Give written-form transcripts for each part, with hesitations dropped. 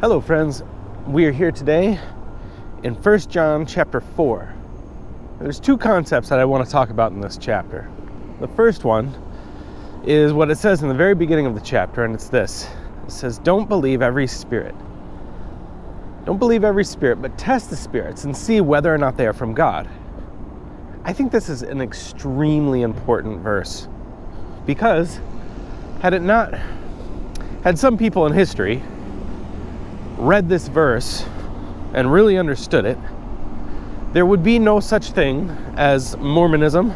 Hello friends, we are here today in 1 John chapter 4. There's two concepts that I want to talk about in this chapter. The first one is what it says in the very beginning of the chapter, and it's this. It says, don't believe every spirit. Don't believe every spirit, but test the spirits and see whether or not they are from God. I think this is an extremely important verse because had some people in history read this verse and really understood it, there would be no such thing as Mormonism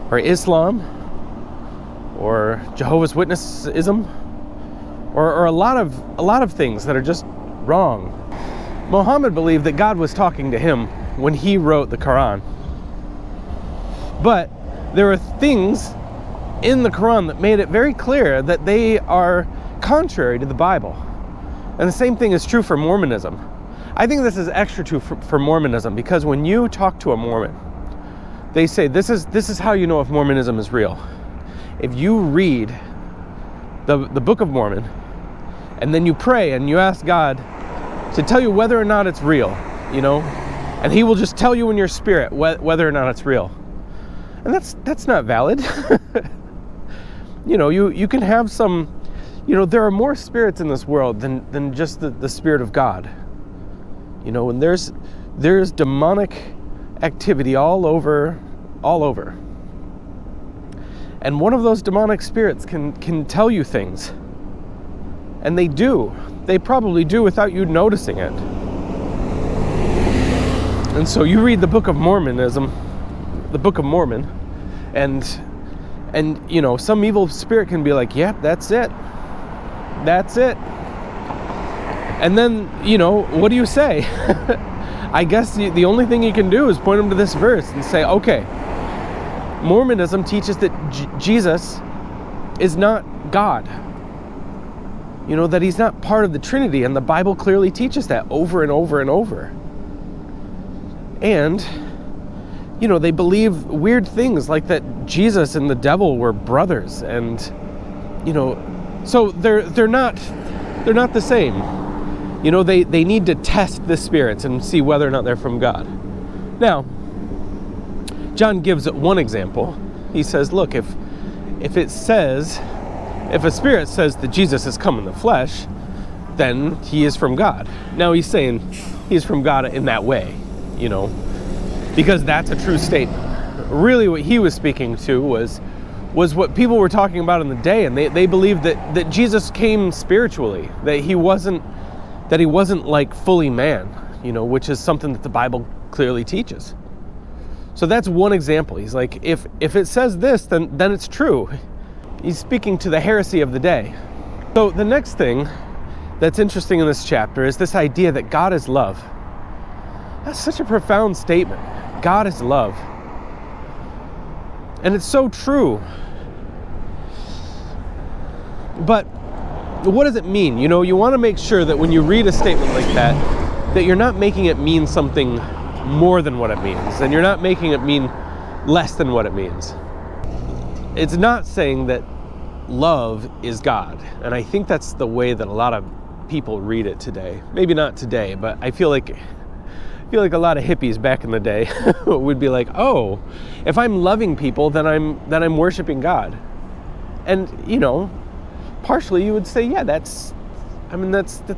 or Islam or Jehovah's Witnessism or a lot of things that are just wrong. Muhammad believed that God was talking to him when he wrote the Quran. But there are things in the Quran that made it very clear that they are contrary to the Bible. And the same thing is true for Mormonism. I think this is extra true for Mormonism because when you talk to a Mormon, they say this is how you know if Mormonism is real. If you read the Book of Mormon and then you pray and you ask God to tell you whether or not it's real, and He will just tell you in your spirit whether or not it's real. And that's not valid. You can have some. There are more spirits in this world than just the Spirit of God. And there's demonic activity all over. And one of those demonic spirits can tell you things. And they do. They probably do without you noticing it. And so you read the Book of Mormonism, the Book of Mormon, and some evil spirit can be like, yep, that's it. That's it. And then, what do you say? I guess the only thing you can do is point them to this verse and say, okay, Mormonism teaches that Jesus is not God. That He's not part of the Trinity, and the Bible clearly teaches that over and over and over. And, they believe weird things like that Jesus and the devil were brothers, and, so they're not the same. They need to test the spirits and see whether or not they're from God. Now, John gives one example. He says, look, if a spirit says that Jesus has come in the flesh, then he is from God. Now he's saying he's from God in that way, because that's a true statement. Really what he was speaking to was what people were talking about in the day, and they believed that Jesus came spiritually, that he wasn't like fully man, which is something that the Bible clearly teaches. So that's one example. He's like, if it says this, then it's true. He's speaking to the heresy of the day. So the next thing that's interesting in this chapter is this idea that God is love. That's such a profound statement. God is love. And it's so true. But what does it mean? You want to make sure that when you read a statement like that you're not making it mean something more than what it means, and you're not making it mean less than what it means. It's not saying that love is God, and I think that's the way that a lot of people read it today. Maybe not today, but I feel like a lot of hippies back in the day would be like, oh, if I'm loving people, then I'm worshiping God. And partially you would say, yeah, that's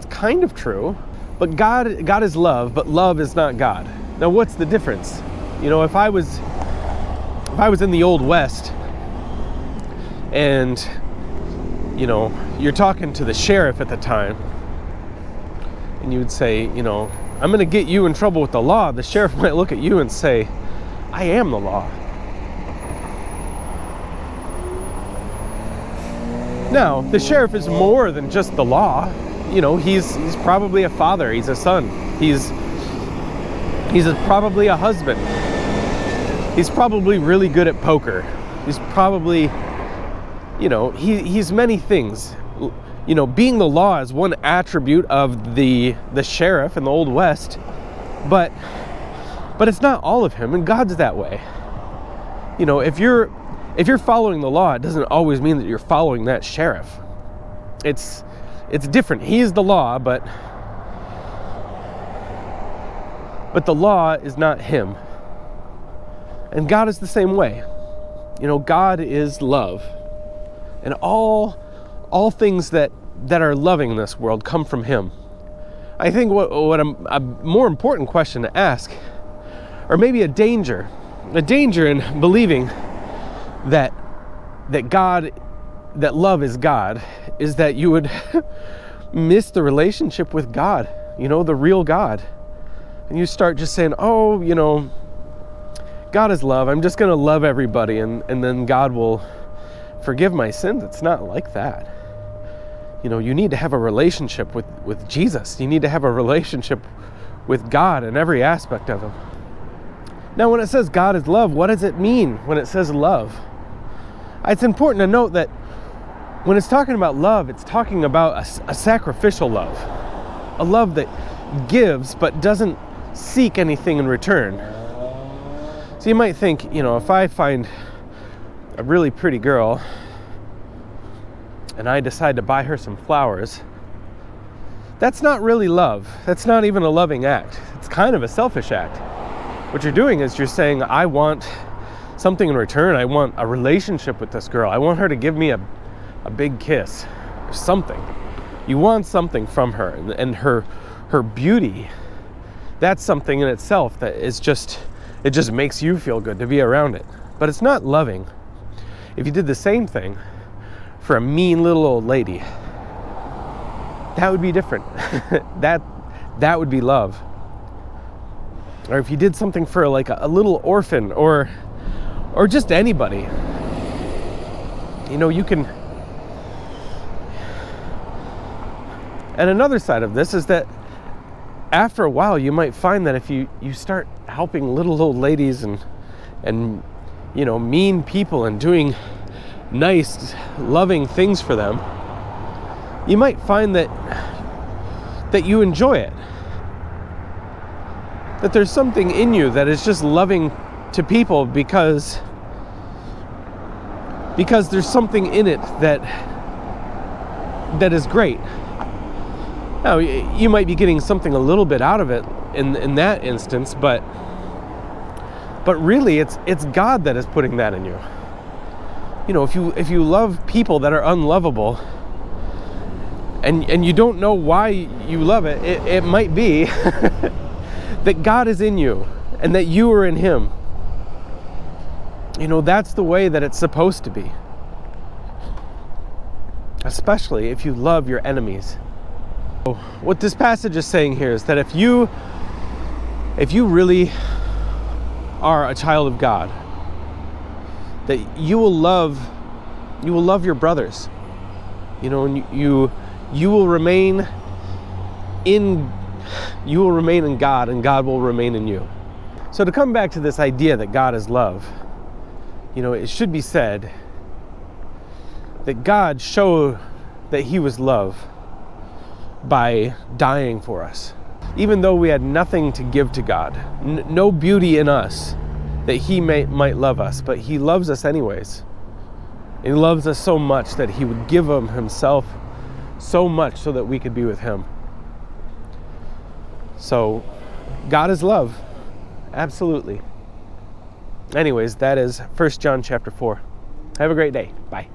kind of true. But God is love, but love is not God. Now what's the difference? If I was in the Old West and you're talking to the sheriff at the time, and you would say, I'm going to get you in trouble with the law, the sheriff might look at you and say, I am the law. Now, the sheriff is more than just the law. He's probably a father, he's a son, he's probably a husband. He's probably really good at poker. He's probably, he's many things. Being the law is one attribute of the sheriff in the Old West, but it's not all of him, and God's that way. If you're following the law, it doesn't always mean that you're following that sheriff. It's different. He is the law, but but the law is not him. And God is the same way. God is love. And all things that are loving in this world come from him. I think what a more important question to ask, or maybe a danger in believing that love is God, is that you would miss the relationship with God, the real God. And you start just saying, God is love. I'm just going to love everybody and then God will forgive my sins. It's not like that. You need to have a relationship with Jesus. You need to have a relationship with God in every aspect of him. Now, when it says God is love, what does it mean when it says love? It's important to note that when it's talking about love, it's talking about a sacrificial love. A love that gives but doesn't seek anything in return. So you might think, if I find a really pretty girl and I decide to buy her some flowers, that's not really love. That's not even a loving act. It's kind of a selfish act. What you're doing is you're saying, I want something in return. I want a relationship with this girl. I want her to give me a big kiss or something. You want something from her, and her beauty, that's something in itself that is it just makes you feel good to be around it. But it's not loving. If you did the same thing for a mean little old lady, that would be different. that would be love. Or if you did something for like a little orphan or just anybody, you can. And another side of this is that after a while you might find that if you start helping little old ladies and mean people and doing nice, loving things for them, you might find that you enjoy it. That there's something in you that is just loving to people because there's something in it that is great. Now, you might be getting something a little bit out of it in that instance, but really it's God that is putting that in you. If you love people that are unlovable and you don't know why you love it, it might be that God is in you and that you are in him. That's the way that it's supposed to be. Especially if you love your enemies. What this passage is saying here is that if you really are a child of God, that you will love your brothers, and you will remain in God, and God will remain in you. So to come back to this idea that God is love, it should be said that God showed that he was love by dying for us. Even though we had nothing to give to God, no beauty in us that he might love us, but he loves us anyways. He loves us so much that he would give of himself so much so that we could be with him. So God is love. Absolutely. Anyways, that is 1 John chapter 4. Have a great day. Bye.